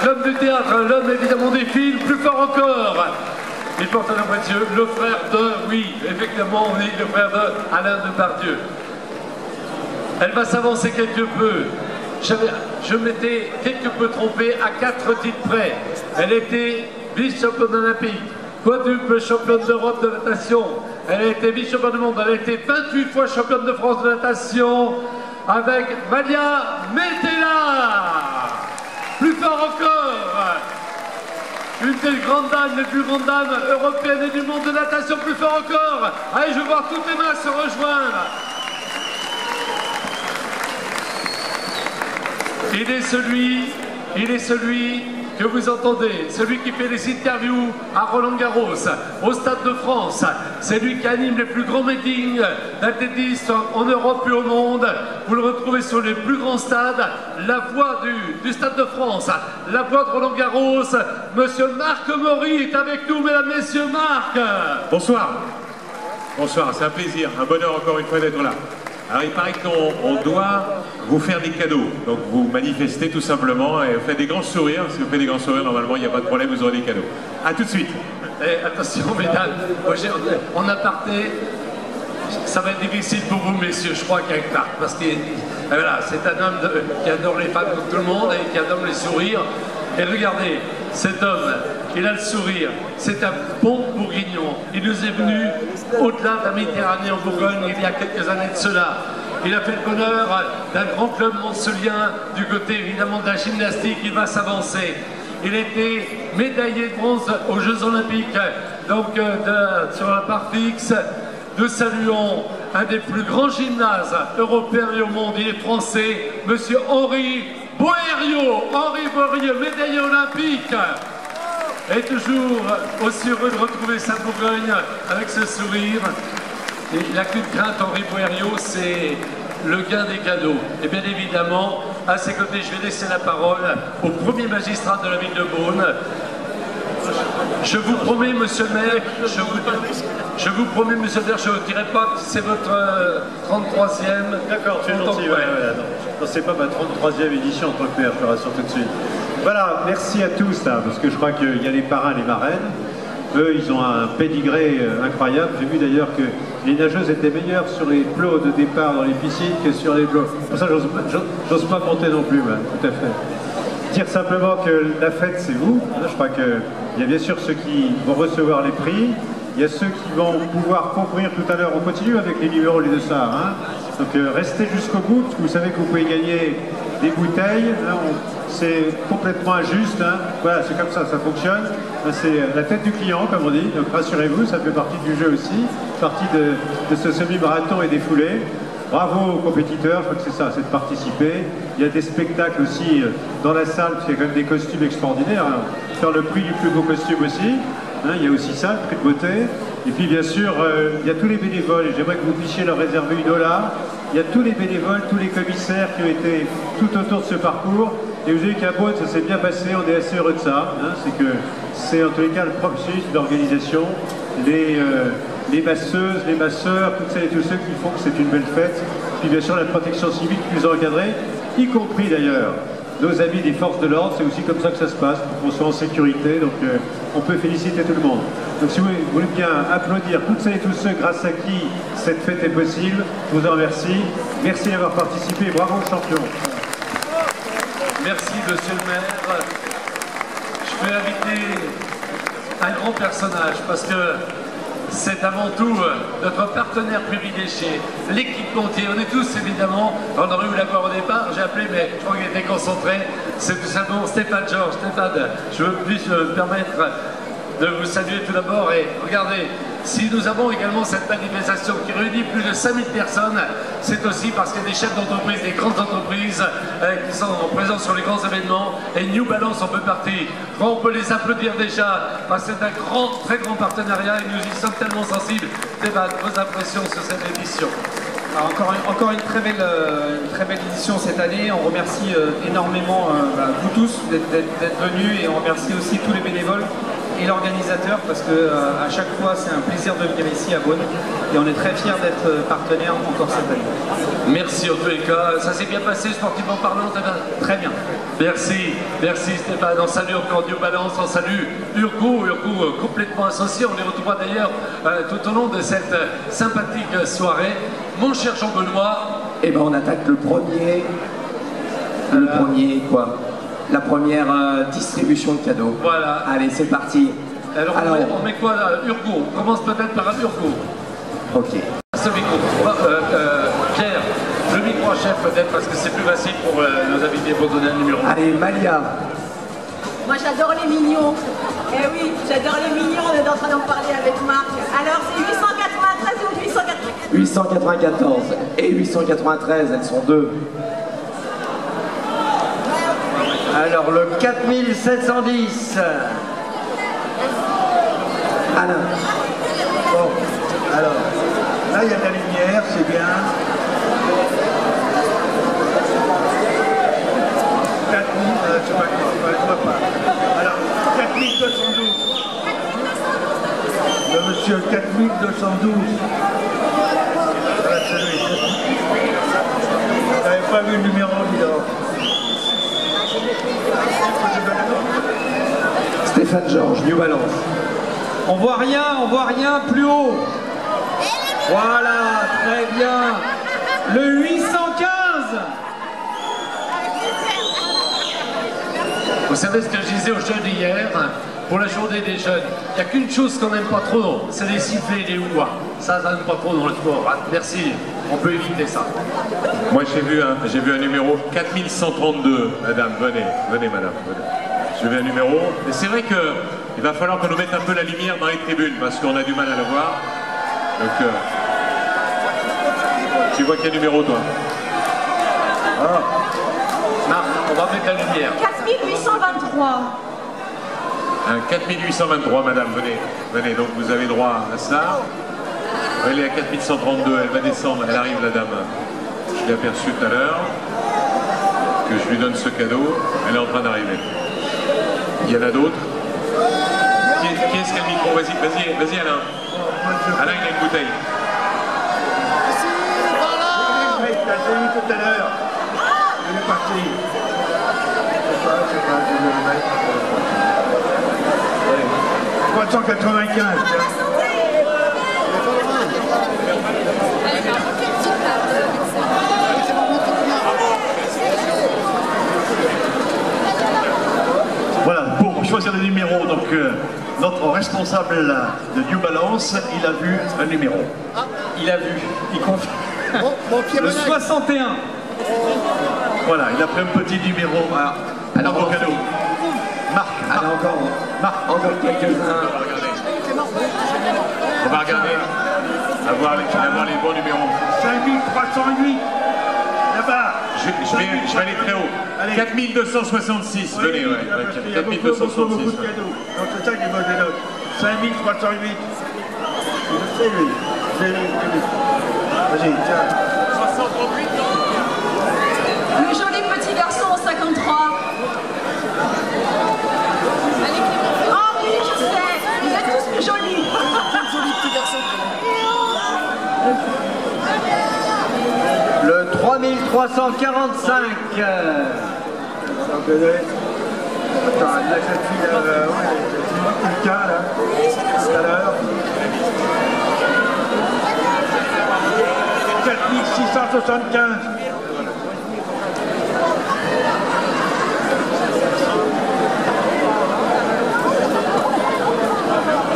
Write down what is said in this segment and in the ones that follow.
l'homme du théâtre, l'homme évidemment des films, plus fort encore. Il porte un nom précieux, le frère de, oui, effectivement, on dit le frère de Alain Depardieu. Elle va s'avancer quelque peu. Je m'étais quelque peu trompé à 4 titres près. Elle était vice-championne olympique, quadruple championne d'Europe de natation. Elle a été vice-championne du monde. Elle a été 28 fois championne de France de natation avec Malia Metella. Plus fort encore. Une des grandes dames, les plus grandes dames européennes et du monde de natation. Plus fort encore. Allez, je veux voir toutes les mains se rejoindre. Il est celui que vous entendez, celui qui fait les interviews à Roland-Garros, au Stade de France. C'est lui qui anime les plus grands meetings d'athlétisme en Europe et au monde. Vous le retrouvez sur les plus grands stades. La voix du Stade de France, la voix de Roland-Garros. Monsieur Marc Maury est avec nous, mesdames, messieurs. Marc. Bonsoir. Bonsoir, c'est un plaisir, un bonheur encore une fois d'être là. Alors il paraît qu'on doit vous faire des cadeaux, donc vous manifestez tout simplement et vous faites des grands sourires. Si vous faites des grands sourires, normalement il n'y a pas de problème, vous aurez des cadeaux. A tout de suite. Et attention mesdames, en aparté, ça va être difficile pour vous messieurs, je crois qu'avec Marc, parce que voilà, c'est un homme qui adore les femmes comme tout le monde et qui adore les sourires. Et regardez, cet homme, il a le sourire, c'est un bon bourguignon. Il nous est venu au-delà de la Méditerranée en Bourgogne il y a quelques années de cela. Il a fait le bonheur d'un grand club moncelien du côté évidemment de la gymnastique. Il va s'avancer. Il était médaillé de bronze aux Jeux Olympiques, donc sur la part fixe. Nous saluons un des plus grands gymnases européens et au monde. Il est français, monsieur Henri Boério. Henri Boério, médaillé olympique. Et toujours aussi heureux de retrouver sa Bourgogne avec ce sourire. Et il n'a qu'une crainte, Henri Boério, c'est le gain des cadeaux. Et bien évidemment, à ses côtés, je vais laisser la parole au premier magistrat de la ville de Beaune. Je vous promets, monsieur le maire, je vous promets, monsieur le maire, je ne dirai pas que c'est votre 33e. D'accord, tu es gentil. Non, c'est pas ma 33e édition en tant que maire, je te rassure tout de suite. Voilà, merci à tous, là, parce que je crois qu'il y a les parrains, les marraines. Eux, ils ont un pédigré incroyable. J'ai vu d'ailleurs que les nageuses étaient meilleures sur les plots de départ dans les piscines que sur les plots. Pour ça, j'ose pas monter non plus, tout à fait. Dire simplement que la fête, c'est vous. Je crois qu'il y a bien sûr ceux qui vont recevoir les prix. Il y a ceux qui vont pouvoir concourir tout à l'heure. On continue avec les numéros, les deux ça. Donc restez jusqu'au bout, parce que vous savez que vous pouvez gagner des bouteilles. C'est complètement injuste. Voilà, c'est comme ça fonctionne. C'est la tête du client, comme on dit. Donc rassurez-vous, ça fait partie du jeu aussi, partie de ce semi-marathon et des foulées. Bravo aux compétiteurs, je crois que c'est ça, c'est de participer. Il y a des spectacles aussi dans la salle, parce qu'il y a quand même des costumes extraordinaires. Alors, faire le prix du plus beau costume aussi. Il y a aussi ça, le prix de beauté. Et puis bien sûr, il y a tous les bénévoles, et j'aimerais que vous puissiez leur réserver $1. Il y a tous les bénévoles, tous les commissaires qui ont été tout autour de ce parcours. Et vous avez vu qu'à Beaune, ça s'est bien passé, on est assez heureux de ça. C'est que c'est en tous les cas le processus d'organisation, les masseuses, les masseurs, toutes celles et tous ceux qui font que c'est une belle fête. Puis bien sûr la protection civile qui nous a encadrés, y compris d'ailleurs nos amis des forces de l'ordre. C'est aussi comme ça que ça se passe, pour qu'on soit en sécurité. Donc on peut féliciter tout le monde. Donc si vous voulez bien applaudir toutes celles et tous ceux grâce à qui cette fête est possible, je vous en remercie. Merci d'avoir participé. Bravo champion. Merci monsieur le maire. Je vais inviter un grand personnage parce que c'est avant tout notre partenaire privilégié, l'équipe entière. On est tous évidemment, on aurait eu la voir au départ, j'ai appelé mais je crois qu'il était concentré. C'est tout simplement Stéphane Georges. Stéphane, je veux plus me permettre de vous saluer tout d'abord et regardez, si nous avons également cette manifestation qui réunit plus de 5000 personnes, c'est aussi parce qu'il y a des chefs d'entreprise, des grandes entreprises qui sont présents sur les grands événements et New Balance en fait partie. On peut les applaudir déjà parce que c'est un très grand partenariat et nous y sommes tellement sensibles. Stéphane, vos impressions sur cette édition? Alors encore une très belle édition cette année. On remercie énormément vous tous d'être venus et on remercie aussi tous les bénévoles et l'organisateur parce que à chaque fois c'est un plaisir de venir ici à Beaune et on est très fiers d'être partenaire encore cette année. Merci en tous les cas. Ça s'est bien passé sportivement parlant? Très bien. Merci, merci Stéphane. On salue encore New Balance, on salue Urgo complètement associé. On les retrouve d'ailleurs tout au long de cette sympathique soirée. Mon cher Jean-Benoît. Eh ben on attaque le premier quoi. La première distribution de cadeaux. Voilà. Allez, c'est parti. Alors on met quoi là? Urgo. On commence peut-être par Urgo. Ok. Ce micro. Pierre, le micro chef peut-être parce que c'est plus facile pour nos invités pour donner un numéro. Allez, Malia. Moi j'adore les mignons. Eh oui, j'adore les mignons, on est en train d'en parler avec Marc. Alors c'est 893 ou 894? 894 et 893, elles sont deux. Alors le 4710. Alain. Bon, alors, là il y a de la lumière, c'est bien. 4000, je vois pas. Alors, 4212. Le monsieur 4212. Voilà, c'est lui. Vous n'avez pas vu le numéro, dis donc. Stéphane Georges, New Balance. On voit rien, plus haut. Voilà, très bien. Le 815. Vous savez ce que je disais aux jeunes hier, pour la journée des jeunes, il n'y a qu'une chose qu'on n'aime pas trop, c'est les sifflets et les ouas. Ça n'aime pas trop dans le sport. Hein. Merci, on peut éviter ça. Moi j'ai vu un numéro 4132, madame, venez madame, venez. J'ai vu un numéro, et c'est vrai qu'il va falloir qu'on nous mette un peu la lumière dans les tribunes, parce qu'on a du mal à le voir. Donc, tu vois quel numéro toi? Marc, on va mettre la lumière. 4823. 4823, madame, venez, donc vous avez droit à ça. Elle est à 4132, elle va descendre, elle arrive la dame. Je l'ai aperçue tout à l'heure, que je lui donne ce cadeau, elle est en train d'arriver. Il y en a d'autres. Qui est-ce qui a le micro? Vas-y Alain. Alain, il a une bouteille. Je l'ai vu tout à l'heure. Il est parti. Je sais pas, je vais le mettre. 395. Voilà, pour choisir le numéro, donc notre responsable de New Balance, il a vu un numéro. Il a vu, il confie. Le 61. Voilà, il a pris un petit numéro. Voilà. Alors, Bravo, cadeau. Marc. Allez, encore quelques-uns. On va regarder, avoir les bons numéros. 5308. Là-bas. Je vais aller très haut. Allez. 4266, venez, ouais. Il y a beaucoup de 4266. cadeaux. Donc c'est ça qui est bonne note. 5308. Je sais lui. Vas-y, tiens. Le joli petit garçon au 53. Oh oui, je sais. Vous êtes tous plus jolis. Joli petit garçon. Le 3345. Attends, la jeune fille, quelqu'un là, tout à l'heure. 4675.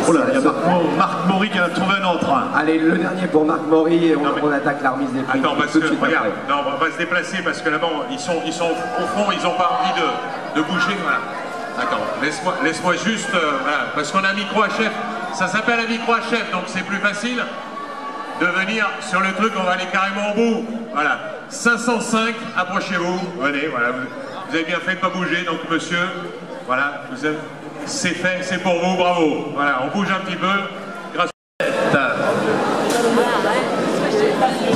Oh là, il y a Marc Maury qui a trouvé un autre. Allez, le dernier pour Marc Maury et on attaque la remise des prix. Attends, parce tout que, de suite regarde, après. non, on va se déplacer parce que là-bas, ils sont au fond, ils n'ont pas envie de bouger, voilà. Attends, laisse-moi juste, voilà, parce qu'on a un micro à chef, ça s'appelle un micro à chef, donc c'est plus facile de venir sur le truc, on va aller carrément au bout, voilà. 505, approchez-vous, venez, voilà, vous avez bien fait de ne pas bouger, donc monsieur, voilà, c'est fait, c'est pour vous, bravo, voilà, on bouge un petit peu, grâce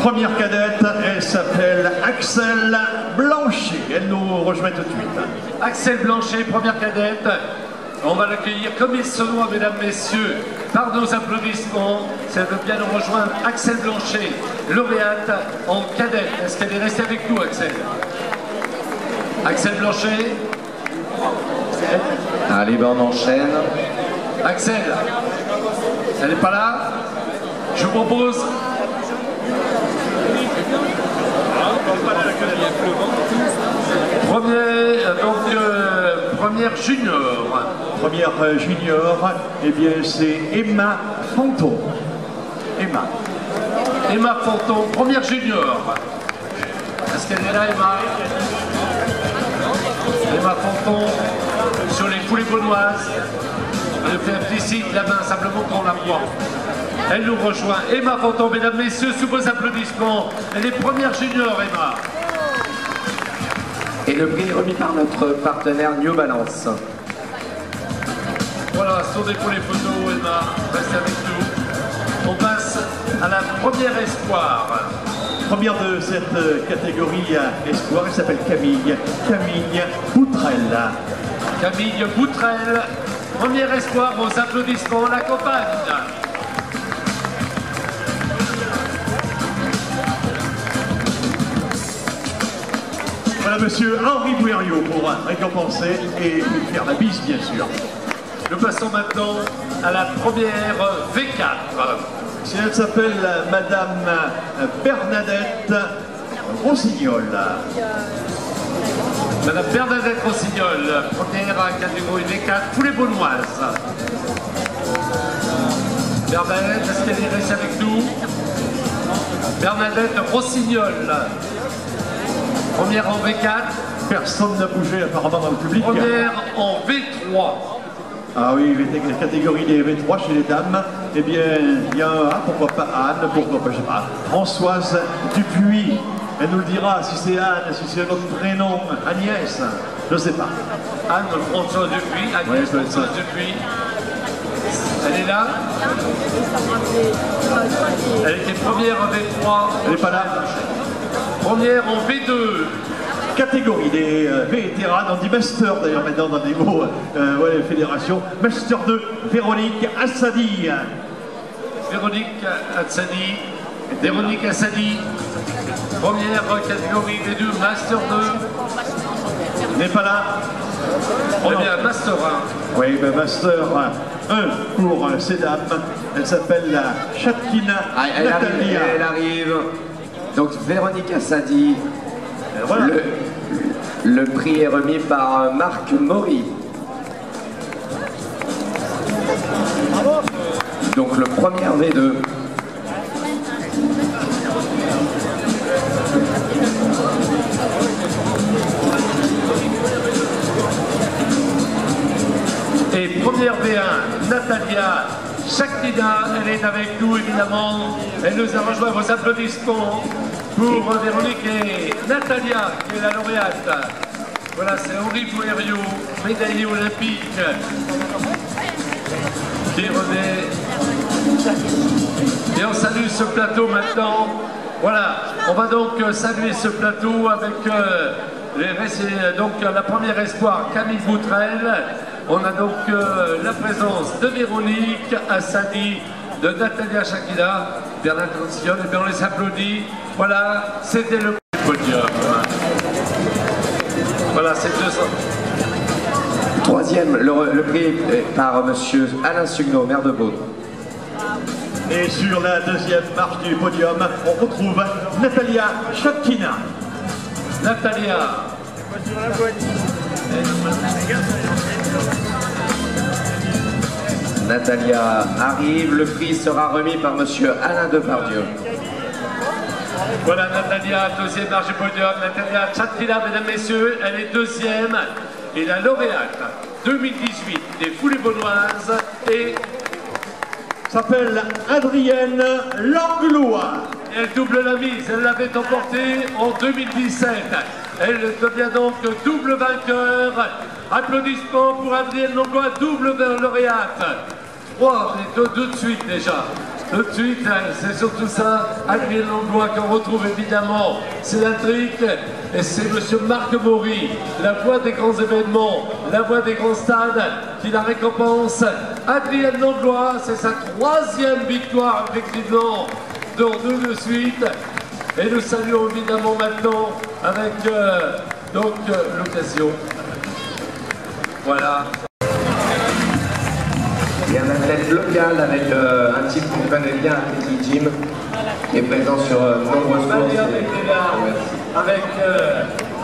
Première cadette, elle s'appelle Axel Blanchet. Elle nous rejoint tout de suite. Axel Blanchet, première cadette. On va l'accueillir comme il se doit, mesdames, messieurs, par nos applaudissements. Ça veut bien nous rejoindre. Axel Blanchet, lauréate en cadette. Est-ce qu'elle est restée avec nous, Axel? Axel Blanchet. Allez, ben on enchaîne. Axel, elle n'est pas là. Je vous propose. Première junior. Première junior, eh bien c'est Emma Fanton. Emma Fanton, première junior. Est-ce qu'elle est là, Emma? Emma Fanton, sur les foulées beaunoises. Elle fait un petit signe de la main, simplement qu'on la voit. Elle nous rejoint. Emma Fanton, mesdames, messieurs, sous vos applaudissements. Elle est première junior, Emma. Et le prix est remis par notre partenaire New Balance. Voilà, sur des pour les photos, Emma, restez avec nous. On passe à la première espoir. Première de cette catégorie espoir, elle s'appelle Camille Boutrel. Camille Boutrel, premier espoir, vos applaudissements l'accompagnent. Voilà monsieur Henri Bouériot pour récompenser et faire la bise bien sûr. Nous passons maintenant à la première V4. Si elle s'appelle Madame Bernadette Rossignol. Madame Bernadette Rossignol, première catégorie V4, foulée beaunoise. Bernadette, est-ce qu'elle est restée avec nous? Bernadette Rossignol, première en V4. Personne n'a bougé apparemment dans le public. Première en V3. Ah oui, la catégorie des V3 chez les dames, eh bien, il y a pourquoi pas Anne, pourquoi pas, je sais pas, Françoise Dupuis. Elle nous le dira si c'est Anne, si c'est notre prénom, Agnès, je ne sais pas. Anne Françoise Dupuis, Agnès Ouais, Françoise Dupuis. Elle est là? Elle était première en V3. Elle n'est pas là. Première en V2. Catégorie des vétérans, on dit Master d'ailleurs maintenant dans des mots, fédération. Master 2, Véronique Assadi. Véronique Assadi. Véronique Assadi. Première catégorie V2, Master 2. N'est pas là. Eh bien, Master 1. Oui, ben Master 1 pour ces dames. Elle s'appelle Chatkina Natalia. Elle arrive. Donc Véronique Assadi. Voilà. Le prix est remis par Marc Maury. Donc le premier V2. Et première V1, Natalia Chatkina, elle est avec nous évidemment. Elle nous a rejoint, vos applaudissements pour Véronique et Natalia, qui est la lauréate. Voilà, c'est Henri Bouériot, médaillé olympique, qui remet. Et on salue ce plateau maintenant. Voilà, on va donc saluer ce plateau avec donc la première espoir, Camille Boutrel. On a donc la présence de Véronique Assadi, de Natalia Chatkina, Bernard Rossignol, et bien on les applaudit. Voilà, c'était le podium. Voilà, c'est 200. Troisième, le prix est par monsieur Alain Sugno, maire de Beaune. Et sur la deuxième marche du podium, on retrouve Natalia Chatkina. Natalia. Natalia arrive, le prix sera remis par monsieur Alain Depardieu. Voilà Natalia, deuxième marche du podium. Natalia Chatkina, mesdames, messieurs, elle est deuxième. Et la lauréate 2018 des foulées beaunoises et s'appelle Adrienne Langlois. Elle double la mise, elle l'avait emportée en 2017. Elle devient donc double vainqueur. Applaudissements pour Adrienne Langlois, double lauréate. Trois, deux de suite déjà. Tout de suite, c'est surtout ça, Adrienne Langlois qu'on retrouve évidemment. C'est l'intrigue et c'est monsieur Marc Maury, la voix des grands événements, la voix des grands stades qui la récompense. Adrienne Langlois, c'est sa troisième victoire effectivement, dans deux de suite. Et nous saluons évidemment maintenant avec Donc, l'occasion. Voilà. Il y a un athlète local avec un type qu'on connaît bien, Petit Jim, qui est présent sur nombreuses courses. Avec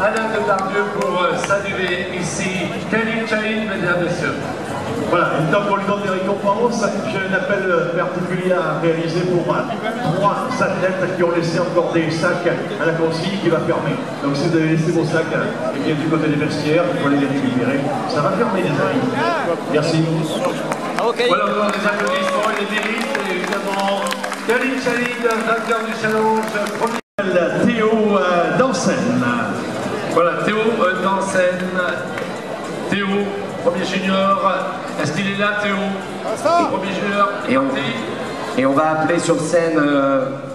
Alain Depardieu pour saluer ici Kelly Chain, mesdames et messieurs. Voilà, et tant qu'on lui donne des récompenses, j'ai un appel particulier à réaliser pour 3 athlètes qui ont laissé encore des sacs à la consigne qui va fermer. Donc si vous avez laissé vos sacs et bien du côté des vestiaires, vous pouvez les récupérer. Ça va fermer les amis. Merci. Voilà, on a des applaudissements et des mérites, et évidemment, Kelly Chain, vainqueur du challenge, premier. Théo Dansen. Voilà, Théo Dansen. Théo, premier junior. Est-ce qu'il est là, Théo? Premier junior. Et on va appeler sur scène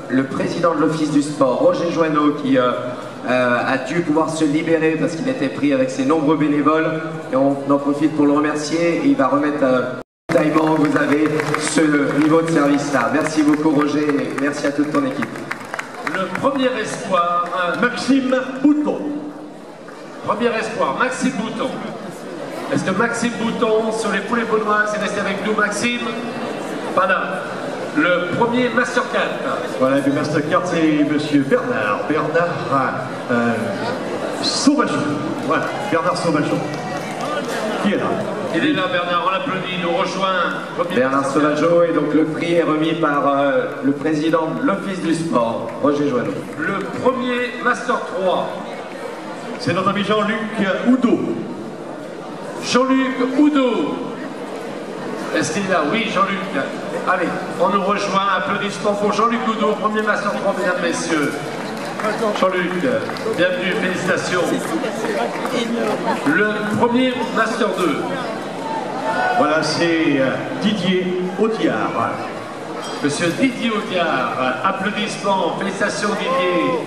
le président de l'Office du sport, Roger Joanneau, qui a dû pouvoir se libérer parce qu'il était pris avec ses nombreux bénévoles. Et on en profite pour le remercier. Et il va remettre ravitaillement. Vous avez ce niveau de service là. Merci beaucoup, Roger, et merci à toute ton équipe. Le premier espoir, Maxime Bouton. Premier espoir, Maxime Bouton. Est-ce que Maxime Bouton, sur les poulets beaunoises, est resté avec nous, Maxime? Pas là. Le premier Master 4. Voilà, le Master 4, c'est monsieur Bernard Sauvageau. Voilà, Bernard Sauvageau. Qui est là? Il est là, Bernard, on l'applaudit, il nous rejoint. Bernard Sauvageau, et donc le prix est remis par le président de l'Office du sport, Roger Joanneau. Le premier Master 3. C'est notre ami Jean-Luc Oudot. Jean-Luc Oudot. Est-ce qu'il est là? Oui, Jean-Luc. Allez, on nous rejoint. Applaudissements pour Jean-Luc Oudot, premier Master 3, mesdames, messieurs. Jean-Luc, bienvenue, félicitations. Le premier Master 2. Voilà, c'est Didier Audiard. Monsieur Didier Audiard, applaudissements, félicitations Didier.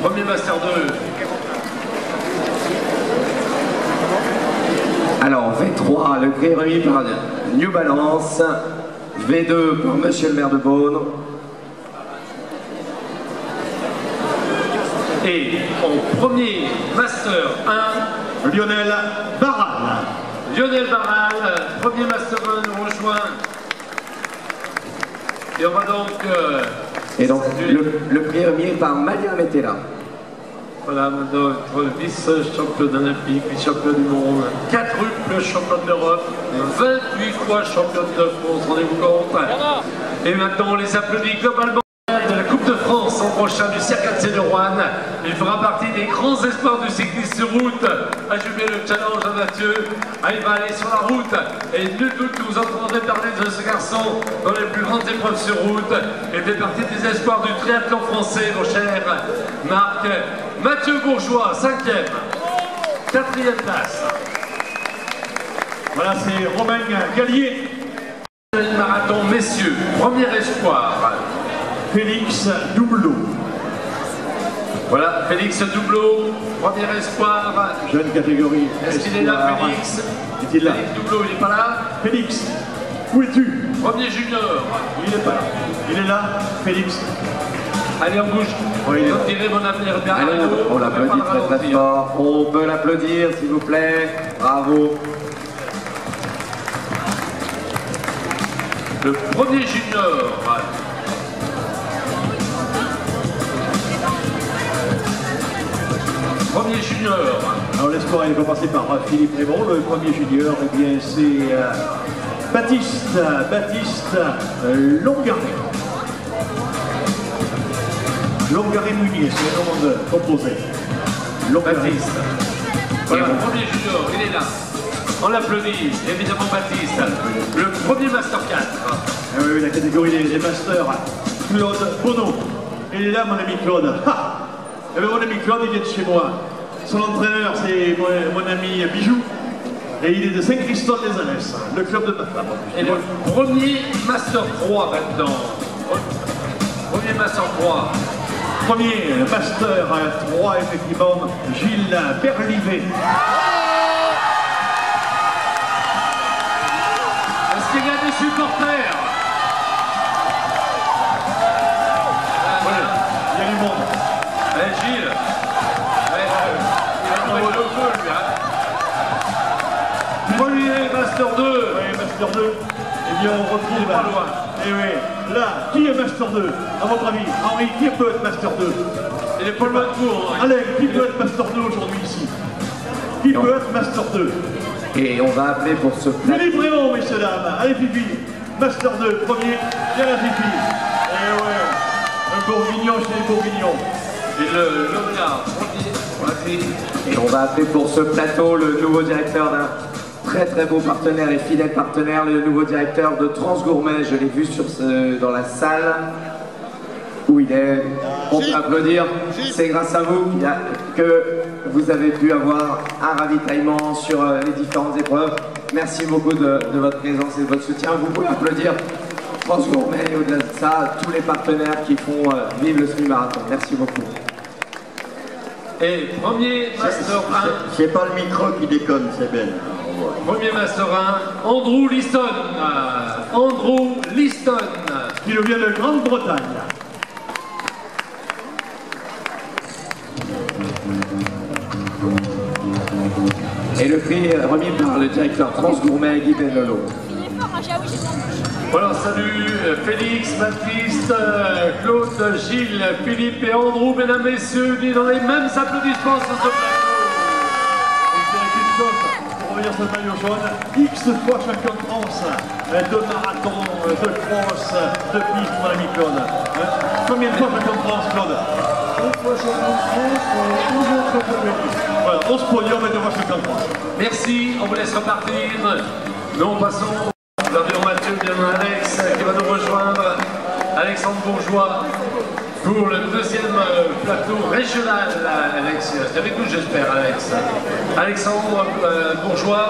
Premier Master 2. Alors, V3, le prix remis par New Balance. V2 pour Monsieur le maire de Beaune. Et en premier Master 1, Lionel Barral. Lionel Barral, premier Master 1 nous rejoint. Et on va donc... Et donc, le prix remis par Malia Metella. Voilà, notre vice-championne olympique, vice-champion du monde, 4-tuple championne d'Europe, 28 fois championne de France, rendez-vous compte. Et maintenant, on les applaudit globalement de la Coupe de France en prochain du Cirque de Roanne. Il fera partie des grands espoirs du cyclisme sur route. À juger le challenge à Mathieu. Il va aller sur la route. Et nul doute que vous entendrez parler de ce garçon dans les plus grandes épreuves sur route. Il fait partie des espoirs du triathlon français, mon cher Marc. Mathieu Bourgeois, 5e. 4e place. Voilà, c'est Romain Gallier. Marathon, messieurs. Premier espoir. Félix Doubleau. Voilà, Félix Doubleau, premier espoir. Jeune catégorie. Est-ce qu'il est là, Félix? Est-il là? Félix Doubleau, il n'est pas là? Félix, où es-tu? Premier junior. Il n'est pas là. Il est là, Félix. Allez, on bouge. Oui, je dirais mon avenir bien. Allez, on l'applaudit très très fort. On peut l'applaudir, s'il vous plaît. Bravo. Le premier junior. Premier junior. Alors l'espoir, il va passer par Philippe Raymond. Le premier junior, eh bien c'est Baptiste Longaré. Longaré Munier, c'est le nom de composé. Baptiste. Voilà, le premier junior, il est là. On l'applaudit, évidemment Baptiste. Le premier Master 4. Ah oui, la catégorie des Masters. Claude Bonneau. Il est là, mon ami Claude. Ha! Eh bien, mon ami Claude, il vient de chez moi. Son entraîneur, c'est mon ami Bijou. Et il est de Saint-Christophe-les-Alès, le club de ma femme. Et le premier Master 3 maintenant. Premier Master 3. Premier Master 3, effectivement, Gilles Berlivet. Est-ce qu'il y a des supporters? Voilà, il y a du monde. Gilles. Master 2. Oui, Master 2. Eh bien, on replie les balles. Et oui, là, qui est Master 2? À votre avis, Henri, qui peut être Master 2? Il est pas loin de vous, hein. Allez, qui peut être Master 2 aujourd'hui ici? Qui peut être Master 2? Et on va appeler pour ce plat. Philippe Raymond, messieurs, dames. Allez, Fifi. Master 2, premier. Viens la Fifi. Et ouais, un bourguignon chez les bourguignons. Et le lauréat, premier. Et on va appeler pour ce plateau le nouveau directeur d'un très très beau partenaire et fidèle partenaire, le nouveau directeur de Transgourmet. Je l'ai vu dans la salle où il est. On peut applaudir. C'est grâce à vous que vous avez pu avoir un ravitaillement sur les différentes épreuves. Merci beaucoup de votre présence et de votre soutien. Vous pouvez applaudir Transgourmet et au-delà de ça, tous les partenaires qui font vivre le semi-marathon. Merci beaucoup. Et premier Master 1. C'est pas le micro qui déconne, c'est belle. Premier Master 1, Andrew Liston. Andrew Liston. Qui nous vient de Grande-Bretagne. Et le prix remis par le directeur Transgourmet, Guy Benolo. Voilà, salut Félix, Baptiste, Claude, Gilles, Philippe et Andrew, mesdames, messieurs, unis dans les mêmes applaudissements sur ce plateau. Pour revenir sur le maillot jaune, X fois champion de France, de marathon, de cross, de piste, mon ami Claude. Combien de fois champion de France, Claude? 11 fois champion de France, 11 autres champion de piste. Voilà, 11 podiums et 2 fois champion de France. Merci, on vous laisse repartir. Nous passons, nous avions Mathieu, bien Alex, qui va nous rejoindre. Alexandre Bourgeois pour le deuxième plateau régional. Alex, c'est avec nous, j'espère, Alex. Alexandre Bourgeois.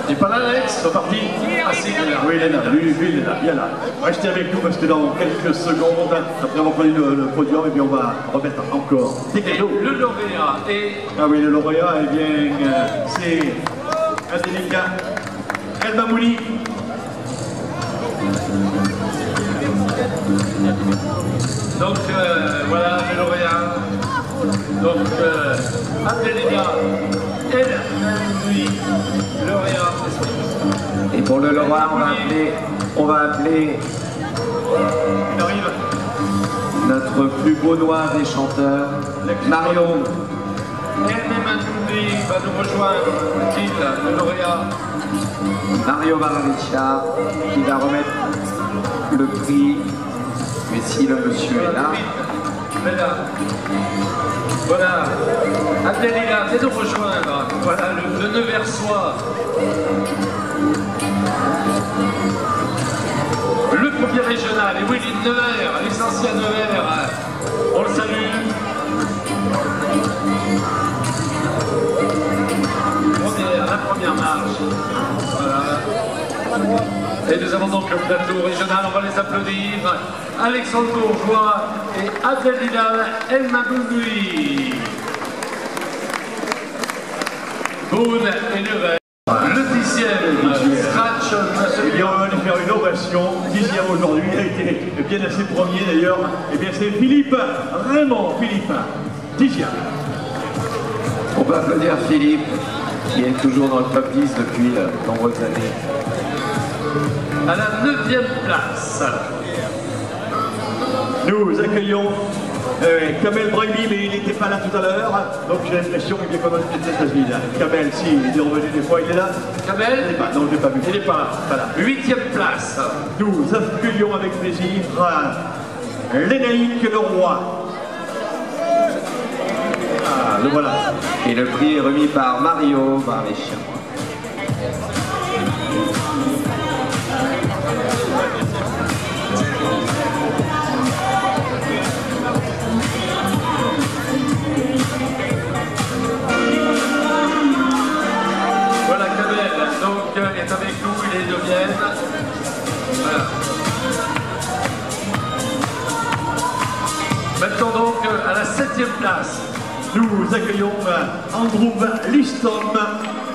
Il n'est pas là, Alex? C'est parti. Ah, si, il est là. Oui, il est là. Lui, il est là, bien là. Restez avec nous parce que dans quelques secondes, après avoir connu le podium, et bien on va remettre encore des cadeaux. Et le lauréat est... Ah oui, le lauréat, eh bien, c'est un délicat. El Mamouni. Donc voilà le lauréat. Donc Abdelina El Mamouni, lauréat. Et pour le lauréat, on va appeler Il arrive. notre plus beau noir des chanteurs, Mario. El Mamouni va nous rejoindre, le lauréat. Mario Maraviccia qui va remettre le prix. Mais si le monsieur est là. Voilà. Abdelina, viens nous rejoindre. Voilà le Neuversois. Le premier régional, et Willy de Nevers, les anciens Nevers. On le salue. La première marche. Voilà. Et nous avons donc le plateau régional, on va les applaudir. Alexandre Bourgeois et Abdelina El Mamouni. Boone et Nevers. Le 10e, Scratch. Eh bien, on va lui faire une ovation. 10e aujourd'hui, il a été bien assez premier d'ailleurs. Eh bien, c'est Philippe Raymond. Philippe, 10e. On peut applaudir Philippe qui est toujours dans le top 10 depuis de nombreuses années. À la 9e place. Nous accueillons Kamel Brahimi, mais il n'était pas là tout à l'heure. Donc j'ai l'impression qu'il est comme dans les États-Unis. Kamel, si, il est revenu des fois, il est là. Kamel? Il n'est pas, non, je ne l'ai pas vu. Il n'est pas là. Voilà. 8e place. Nous accueillons avec plaisir Lénaïque Leroy. Ah, le voilà. Et le prix est remis par Mario Maraviccia. Voilà, Kamel donc est avec nous, il est de Vienne. Voilà. Maintenant donc à la 7e place. Nous accueillons Andrew Liston,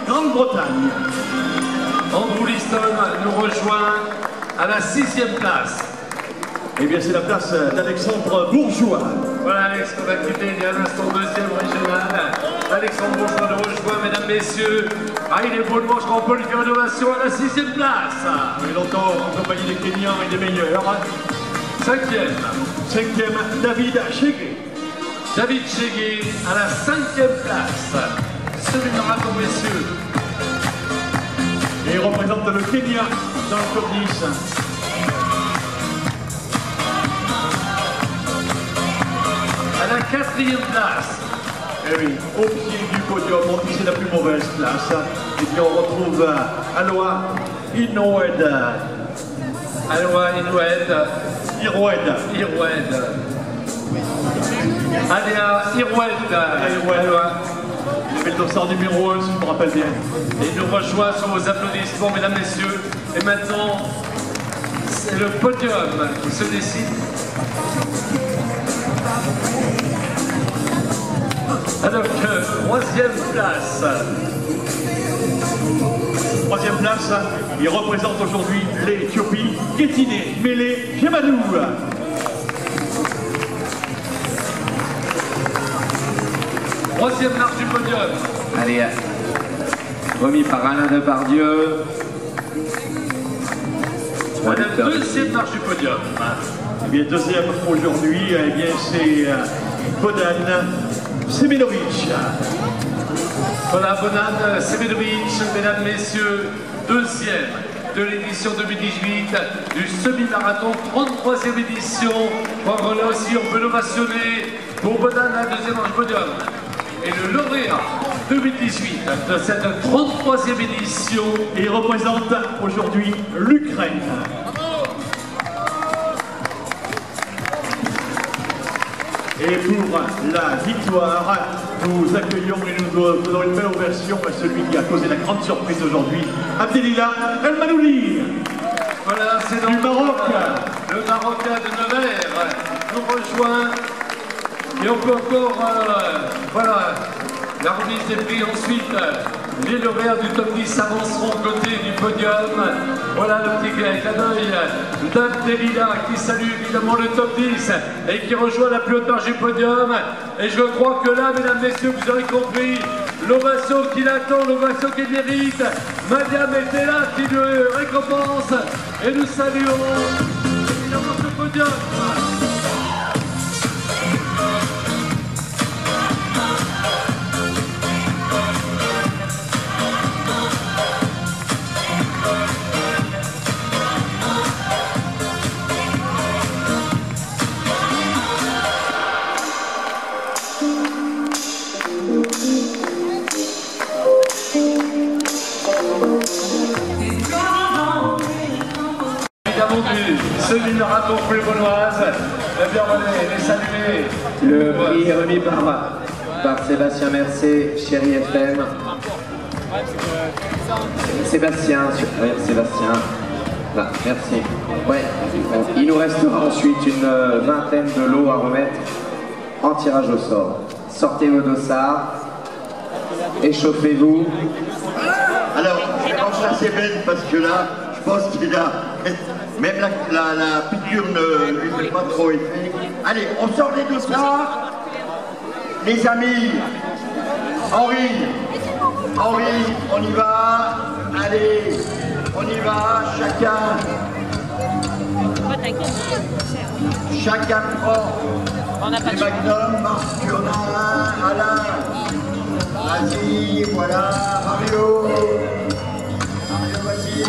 Grande-Bretagne. Andrew Liston nous rejoint à la 6e place. Eh bien, c'est la place d'Alexandre Bourgeois. Voilà Alex qu'on va quitter il y a un instant, 2e régional. Alexandre Bourgeois nous rejoint, mesdames, messieurs. Ah, il est beau le manche, on peut lui faire une ovation à la 6e place. Il est longtemps en compagnie des Kenyans et des meilleurs. 5e. 5e, David Chege. David Chege à la 5e place. Celui de marathon, messieurs. Et il représente le Kenya dans le top 10. À la 4e place. Eh oui, au pied du podium, c'est la plus mauvaise place. Et puis on retrouve Aloha Inoued. Aloha Inoued. Irwed. Aléa Irwed. Il est le dossard numéro 1, si je me rappelle bien. Et il nous rejoint sur vos applaudissements, mesdames, messieurs. Et maintenant, c'est le podium qui se décide. Alors que 3e place. 3e place, il représente aujourd'hui l'Éthiopie, Ketine Mele Jemadou. 3e marche du podium. Allez, remis par Alain Depardieu. La 2e marche du podium. Eh bien, 2e aujourd'hui, eh bien, c'est Bodan Semenovic. Voilà, Bonan Semenovic, mesdames, messieurs, 2e de l'édition 2018 du semi-marathon, 33e édition. Bon, là aussi, on peut l'ovationner pour Bonan, la 2e marche podium. Et le lauréat 2018 de cette 33e édition. Et il représente aujourd'hui l'Ukraine. Et pour la victoire, nous accueillons et nous donnons une belle ovation à celui qui a causé la grande surprise aujourd'hui, Abdelillah El Malouli. Voilà, c'est du Maroc. Le Marocain de Nevers nous rejoint. Et on peut encore, voilà, la remise des prix ensuite. Les lauréats du top 10 avanceront aux côtés du podium. Voilà le petit clin d'œil d'Abdelillah qui salue évidemment le top 10 et qui rejoint la plus haute marge du podium. Et je crois que là, mesdames, messieurs, vous aurez compris l'ovation qu'il attend, l'ovation qu'il mérite. Madiam était là qui le récompense et nous saluons évidemment ce podium. Celui de marathon Plouévonnoise, eh bien on va les saluer. Le prix est remis par Sébastien Mercé, Chéri FM. Sébastien. Là, merci. Ouais. Il nous restera ensuite une vingtaine de lots à remettre en tirage au sort. Sortez vos dossards, échauffez-vous. Alors, je vais remplacer Ben parce que là, je pense qu'il a... Même la piqûre ne lui fait pas trop effet. Allez, on sort les dossards. Les amis, Henri, on y va. Allez, on y va, chacun prend les magnums. Marc, tu en as un, Alain. Vas-y, voilà, Mario, vas-y.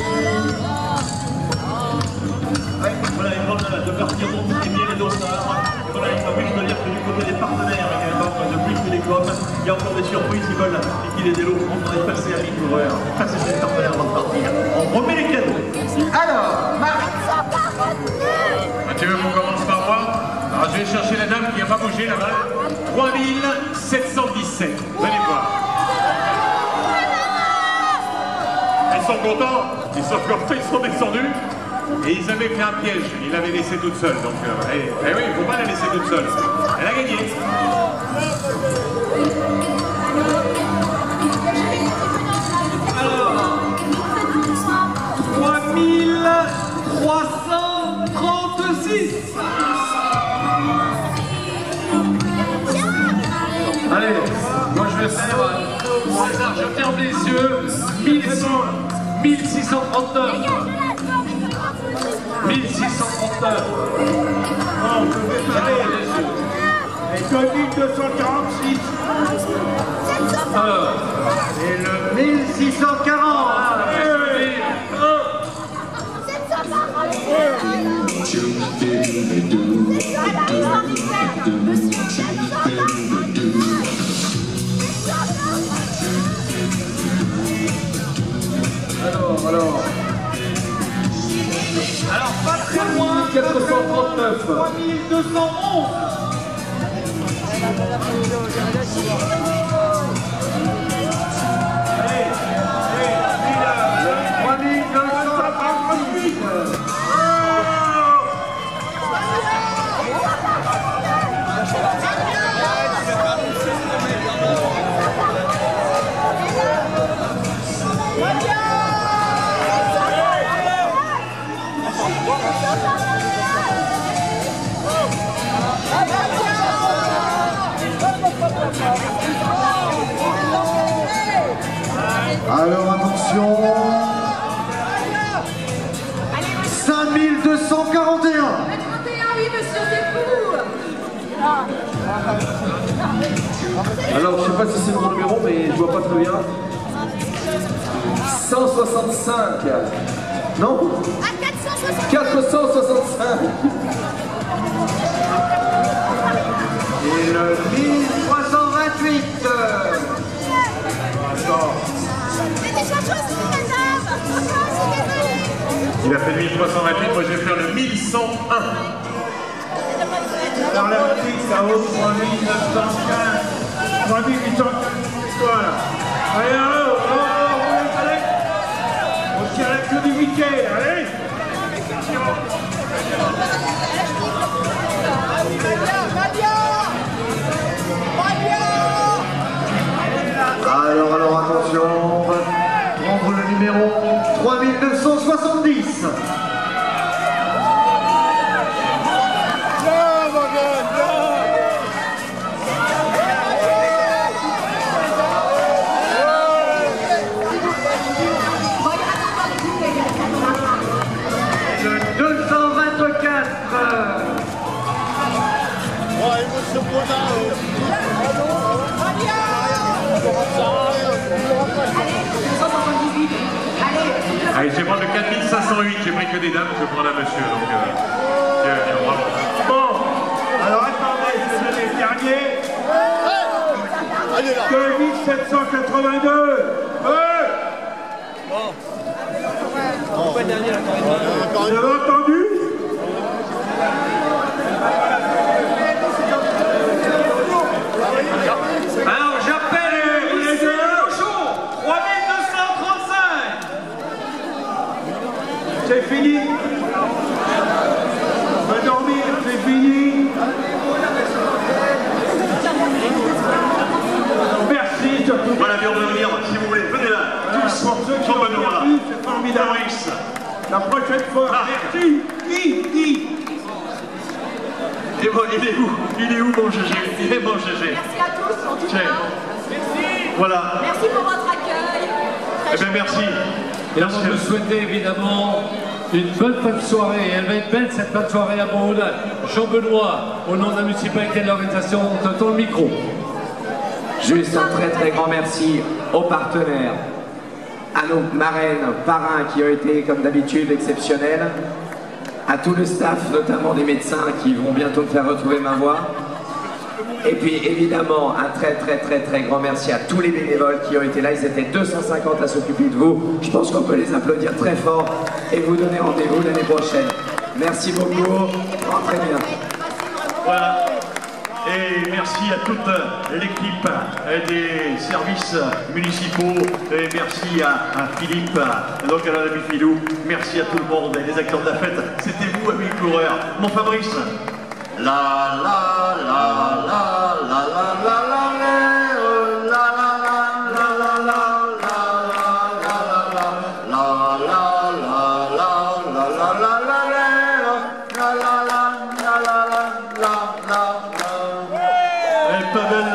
Voilà, il demande de partir donc très bien les dossards. Voilà, il faut je dois dire que du côté des partenaires également, de Plus Télécom, il y a encore des surprises, ils veulent liquider des lots. On pourrait passer à mi-coureur, passer chez les partenaires avant de partir. On remet les cadeaux. Alors, Marc. Tu veux qu'on commence par moi? Alors je vais chercher la dame qui n'a pas bougé là-bas. 3717. Vous allez voir. Ils sont contents, ils sont descendus. Et ils avaient fait un piège, ils l'avaient laissée toute seule. Donc, oui, il ne faut pas la laisser toute seule. Elle a gagné. Alors, 3336. Allez, moi je vais faire, César, je ferme les yeux, 1639. 1639. Non, je vais parler. Et 2246. Et le 1640. Alors, pas très loin, 439. 3211. Allez, 3238. Alors attention. 5241. Oui, monsieur, c'est fou. Alors, je sais pas si c'est le bon numéro, mais je vois pas très bien. 165. Non? À 465. 465. Et le 1328. Mais déjà, je suis madame. Il a fait 1328, moi je vais faire le 1101. alors la petite, ça vaut 3915. 3815, c'est quoi là? Allez, allez. On tire la queue du Mickey, allez. Alors attention. On va prendre le numéro 3970. Le 224. Allez, je vais prendre le 4508, j'ai pris que des dames, je vais prendre un monsieur, donc bravo. Bon, alors attendez, je vais donner le dernier. 2782. Vous avez entendu? Alors, j'appelle les cochons. 3235. C'est fini. Va dormir, c'est fini. Merci surtout. Voilà, bien revenir, si vous voulez. Venez là, tous. Pour ceux qui ont perdu, c'est formidable. La prochaine fois, merci. Qui Et bon, il est où mon GG? Il est mon GG. Merci à tous, en tout cas. Voilà. Merci pour votre accueil. Eh bien, merci. Et on peut souhaiter évidemment une bonne fin de soirée. Elle va être belle cette fin de soirée à Beaune. Jean-Benoît, au nom de la municipalité de l'organisation, on te tend le micro. Juste un très très grand merci aux partenaires, à nos marraines, parrains qui ont été comme d'habitude exceptionnels, à tout le staff, notamment des médecins qui vont bientôt me faire retrouver ma voix. Et puis évidemment un très grand merci à tous les bénévoles qui ont été là. Ils étaient 250 à s'occuper de vous. Je pense qu'on peut les applaudir très fort et vous donner rendez-vous l'année prochaine. Merci beaucoup, rentrez bien. Voilà. Et merci à toute l'équipe des services municipaux. Et merci à Philippe, donc à l'ami Philou. Merci à tout le monde et les acteurs de la fête. C'était vous, amis coureurs. Mon Fabrice. La la la la la la la la pas belle